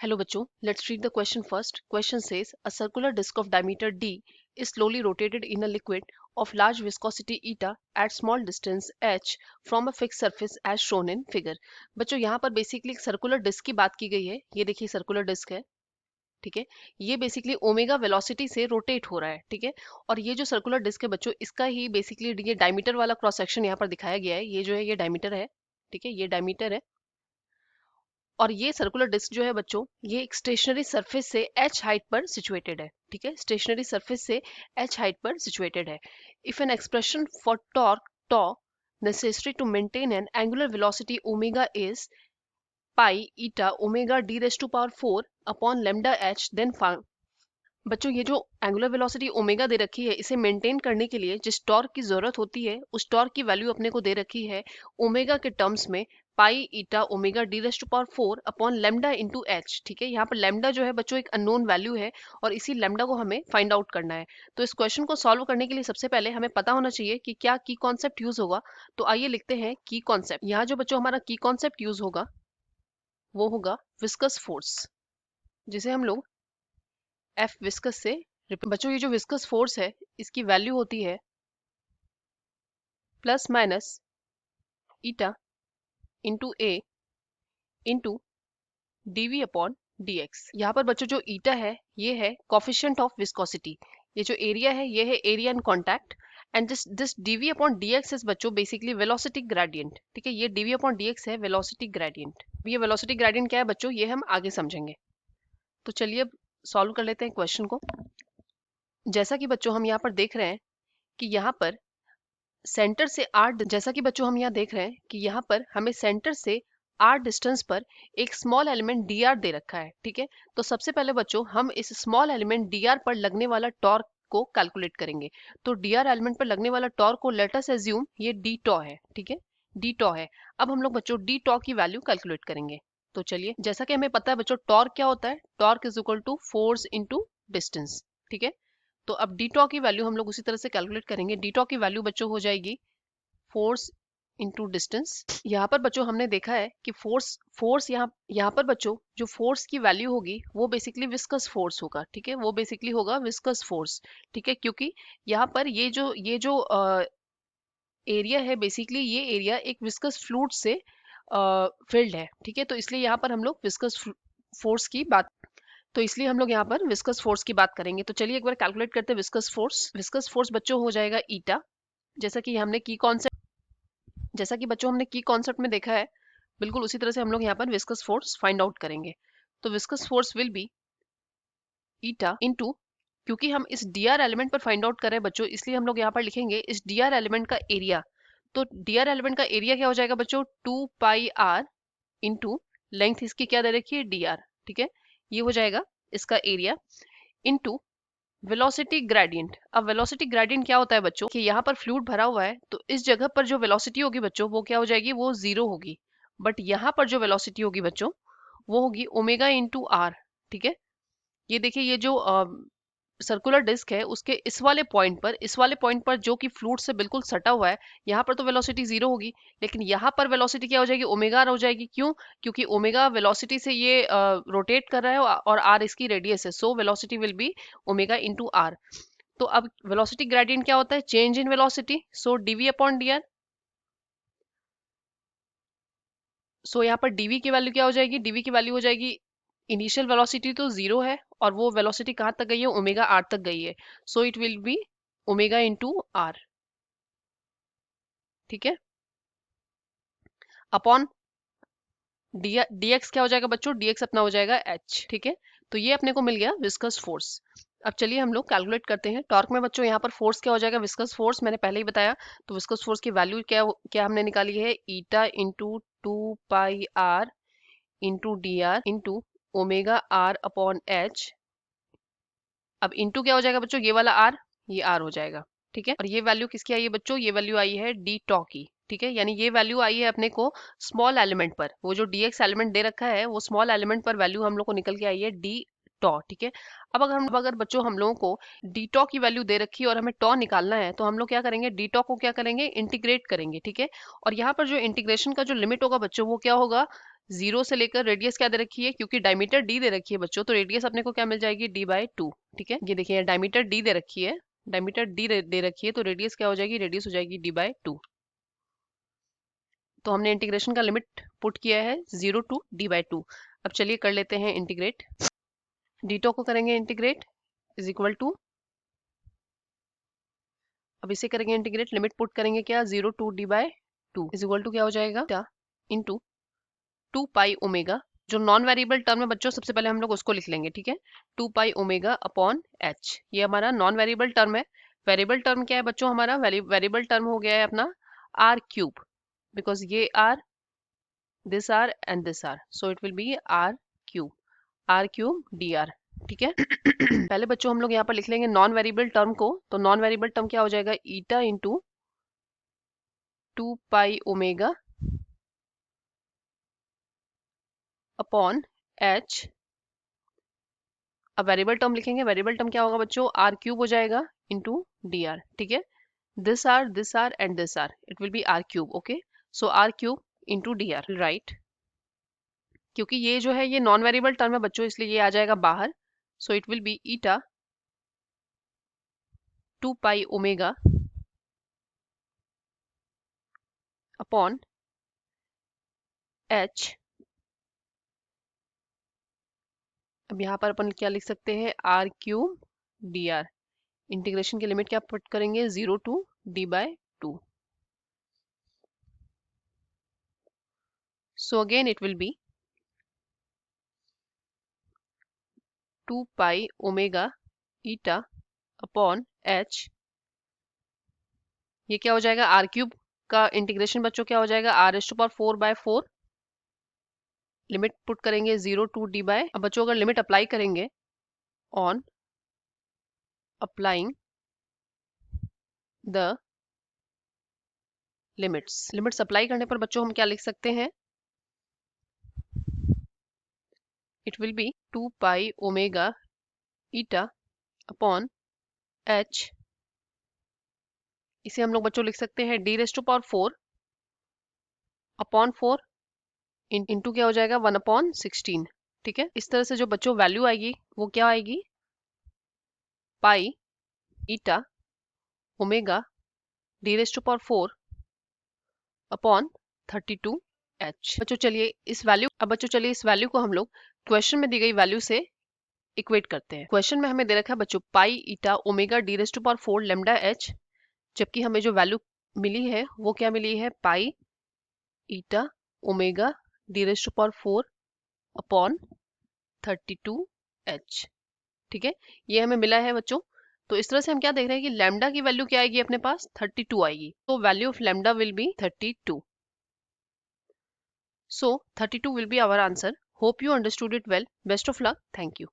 Hello bachcho, let's read the question first. Question says a circular disc of diameter d is slowly rotated in a liquid of large viscosity eta at small distance h from a fixed surface as shown in figure. बच्चों यहाँ पर basically एक circular disc की बात की गई है. ये देखिए सर्कुलर डिस्क है, ठीक है. ये बेसिकली ओमेगा वेलोसिटी से रोटेट हो रहा है, ठीक है. और ये जो सर्कुलर डिस्क है बच्चों, इसका ही बेसिकली ये डायमीटर वाला क्रॉस सेक्शन यहाँ पर दिखाया गया है. ये जो है ये डायमीटर है, ठीक है, ये डायमीटर है. और ये सर्कुलर डिस्क जो है बच्चों, ये एक स्टेशनरी सरफेस से h हाइट पर सिचुएटेड है, ठीक है. स्टेशनरी सरफेस से h हाइट पर सिचुएटेड है. If an expression for torque tau necessary to maintain an angular velocity omega is pi eta omega d raised to power 4 upon lambda h, then find. बच्चों ये जो angular velocity omega दे रखी है, इसे maintain करने के लिए जिस टॉर्क की जरूरत होती है उस टॉर्क की वैल्यू अपने को दे रखी है ओमेगा के टर्म्स में pi eta omega d raise to power 4 upon lambda into h, ठीक है. यहाँ पर लैम्डा जो है बच्चों एक अननोन वैल्यू है और इसी लैम्डा को हमें फाइंड आउट करना है. तो इस क्वेश्चन को सॉल्व करने के लिए सबसे पहले हमें पता होना चाहिए कि क्या की कॉन्सेप्ट यूज होगा. तो आइए लिखते हैं की कॉन्सेप्ट. यहाँ जो बच्चों हमारा की कॉन्सेप्ट यूज होगा वो होगा विस्कस फोर्स, जिसे हम लोग एफ विस्कस से. बच्चों ये जो विस्कस फोर्स है इसकी वैल्यू होती है प्लस माइनस ईटा इंटू ए इंटू डीवी अपॉन डीएक्स. यहाँ पर बच्चों जो ईटा है ये है कोफिशिएंट ऑफ विस्कोसिटी. ये जो एरिया है ये है area in contact and this DV upon DX is बच्चों बेसिकली वेलोसिटी ग्रेडियंट, ठीक है. ये डीवी अपॉन डीएक्स है वेलोसिटी ग्रेडियंट. ये वेलोसिटी ग्रेडियंट क्या है बच्चों, ये हम आगे समझेंगे. तो चलिए अब सॉल्व कर लेते हैं क्वेश्चन को. जैसा कि बच्चों हम यहाँ पर देख रहे हैं कि यहाँ पर सेंटर से जैसा कि बच्चों हम यहाँ देख रहे हैं कि यहाँ पर हमें सेंटर से r डिस्टेंस पर एक स्मॉल एलिमेंट dr दे रखा है, ठीक है. तो सबसे पहले बच्चों हम इस स्मॉल एलिमेंट dr पर लगने वाला टॉर्क को कैलकुलेट करेंगे. तो dr एलिमेंट पर लगने वाला टॉर्क को लेट अस अज्यूम ये d टॉ है, ठीक है, d टॉ है. अब हम लोग बच्चों d टॉ की वैल्यू कैलकुलेट करेंगे. तो चलिए, जैसा कि हमें पता है बच्चों टॉर्क क्या होता है, torque is equal to force into distance, ठीक है. तो अब डी टॉ की वैल्यू हम लोग उसी तरह से कैलकुलेट करेंगे. डी टॉ की वैल्यू बच्चों हो जाएगी फोर्स इनटू डिस्टेंस. यहाँ पर बच्चों हमने देखा है कि फोर्स यहाँ पर बच्चों जो फोर्स की वैल्यू होगी वो बेसिकली विस्कस फोर्स होगा, ठीक है. वो बेसिकली होगा विस्कस फोर्स, ठीक है, क्योंकि यहाँ पर ये जो एरिया है बेसिकली ये एरिया एक विस्कस फ्लूइड से फिल्ड है, ठीक है. तो इसलिए यहाँ पर हम लोग विस्कस फोर्स की बात करेंगे. तो चलिए एक बार कैलकुलेट करते हैं विस्कस फोर्स. विस्कस फोर्स बच्चों हो जाएगा ईटा, जैसा कि हमने की कॉन्सेप्ट में देखा है, बिल्कुल उसी तरह से हम लोग यहाँ पर विस्कस फोर्स फाइंड आउट करेंगे. तो viscous force will be eta into, क्योंकि हम इस dr एलिमेंट पर फाइंड आउट कर रहे हैं बच्चों, इसलिए हम लोग यहाँ पर लिखेंगे इस dr एलिमेंट का एरिया. तो dr एलिमेंट का एरिया क्या हो जाएगा बच्चों, 2 पाई r इंटू लेंथ इसकी क्या दे रखी है dr, ठीक है. ये हो जाएगा इसका एरिया इनटू वेलोसिटी ग्रेडियंट. अब वेलोसिटी ग्रेडियंट क्या होता है बच्चों कि यहाँ पर फ्लूइड भरा हुआ है तो इस जगह पर जो वेलोसिटी होगी बच्चों वो क्या हो जाएगी, वो जीरो होगी. बट यहाँ पर जो वेलोसिटी होगी बच्चों वो होगी ओमेगा इंटू आर, ठीक है. ये देखिए ये जो सर्कुलर डिस्क है उसके इस वाले पॉइंट पर जो कि फ्लूइड से बिल्कुल सटा हुआ है, यहाँ पर तो वेलोसिटी जीरो होगी, लेकिन यहाँ पर वेलोसिटी क्या हो जाएगी, ओमेगा आर हो जाएगी. क्यों, क्योंकि ओमेगा वेलोसिटी से ये रोटेट कर रहा है और आर इसकी रेडियस है, so velocity will be omega into r. तो अब वेलोसिटी ग्रेडियंट क्या होता है, change in velocity, so dv upon d r. So यहाँ पर डीवी की वैल्यू क्या हो जाएगी, डीवी की वैल्यू हो जाएगी, इनिशियल वेलोसिटी तो जीरो है और वो वेलोसिटी कहाँ तक गई है, ओमेगा आर तक गई है, so it will be omega into R, ठीक है, अपॉन dx क्या हो जाएगा बच्चों, dx अपना हो जाएगा h, ठीक है. तो ये अपने को मिल गया विस्कस फोर्स. अब चलिए हम लोग कैलकुलेट करते हैं टॉर्क में बच्चों. यहाँ पर फोर्स क्या हो जाएगा, विस्कस फोर्स मैंने पहले ही बताया. तो विस्कस फोर्स की वैल्यू क्या हमने निकाली है, eta into 2 pi r into D R into omega R upon H. अब इंटू क्या हो जाएगा बच्चों, ये वाला r, ये r हो जाएगा, ठीक है. और ये वैल्यू किसकी आई है बच्चों, ये वैल्यू आई है डी टॉ की, ठीक है. यानी ये वैल्यू आई है अपने को स्मॉल एलिमेंट पर, वो जो dx एलिमेंट दे रखा है वो स्मॉल एलिमेंट पर वैल्यू हम लोग को निकल के आई है डी टॉ, ठीक है. अब अगर बच्चों हम लोगों को डी टॉ की वैल्यू दे रखी है और हमें टॉ निकालना है तो हम लोग क्या करेंगे, डी टॉ को क्या करेंगे, इंटीग्रेट करेंगे, ठीक है. और यहाँ पर जो इंटीग्रेशन का जो लिमिट होगा बच्चों वो क्या होगा, 0 से लेकर रेडियस क्या दे रखी है, क्योंकि डायमीटर d दे रखी है बच्चों, तो रेडियस अपने को क्या मिल जाएगी, d/2। ठीक है, ये देखिए डायमीटर d दे रखी है, डायमीटर d दे रखी है, तो रेडियस क्या हो जाएगी, रेडियस हो जाएगी d/2। तो हमने इंटीग्रेशन का लिमिट पुट किया है 0 to d/2। अब चलिए कर लेते हैं इंटीग्रेट। d2 को करेंगे इंटीग्रेट इज इक्वल टू, अब इसे करेंगे इंटीग्रेट, लिमिट पुट करेंगे क्या, 0 to d/2 is equal to क्या हो जाएगा, इंटू 2 पाई ओमेगा। जो नॉन वेरिएबल टर्म है बच्चों, सबसे पहले हम लोग उसको लिख लेंगे। ठीक है, 2 पाई ओमेगा अपॉन h, ये हमारा नॉन वेरिएबल टर्म है। वेरिएबल टर्म क्या है बच्चों, हमारा वेरिएबल टर्म हो गया है अपना r3, बिकॉज ये r, this r and this r, so it will B r3 dr। ठीक है पहले बच्चों हम लोग यहाँ पर लिख लेंगे नॉन वेरिएबल टर्म को, तो नॉन वेरिएबल टर्म क्या हो जाएगा, ईटा इंटू 2 पाई ओमेगा अपॉन h। अब वेरिएबल टर्म लिखेंगे, वेरिएबल टर्म क्या होगा बच्चों, r3 हो जाएगा इंटू dr। ठीक है, this r and this r, it will B r3। Okay, so r3 into dr, right. क्योंकि ये जो है ये नॉन वेरिएबल टर्म है बच्चों, इसलिए ये आ जाएगा बाहर, सो it will B eta 2 pi omega upon h। अब यहाँ पर अपन क्या लिख सकते हैं, r3 dr। इंटीग्रेशन की लिमिट क्या पुट करेंगे, 0 to d/2। So again it will be 2 pi omega eta upon h। ये क्या हो जाएगा, r3 का इंटीग्रेशन बच्चों क्या हो जाएगा, r⁴/4। लिमिट पुट करेंगे 0 to d बाय, अब बच्चों अगर लिमिट अप्लाई करेंगे, on applying the limits apply करने पर बच्चों हम क्या लिख सकते हैं, it will B 2 pi omega eta upon h। इसे हम लोग बच्चों लिख सकते हैं d⁴ अपॉन 4 इंटू क्या हो जाएगा, 1/16। ठीक है, इस तरह से जो बच्चों वैल्यू आएगी वो क्या आएगी, पाई eta omega d⁴ upon 32h। बच्चों चलिए इस वैल्यू को हम लोग क्वेश्चन में दी गई वैल्यू से इक्वेट करते हैं। क्वेश्चन में हमें दे रखा है बच्चों पाई eta omega d⁴ lambda h, जबकि हमें जो वैल्यू मिली है वो क्या मिली है, पाई eta omega d⁴ upon 32h। ठीक है, ये हमें मिला है बच्चों। तो इस तरह से हम क्या देख रहे हैं कि लैम्डा की वैल्यू क्या आएगी अपने पास, 32 आएगी, तो value of lambda will be 32। So 32 will be our answer. Hope you understood it well. Best of luck. Thank you.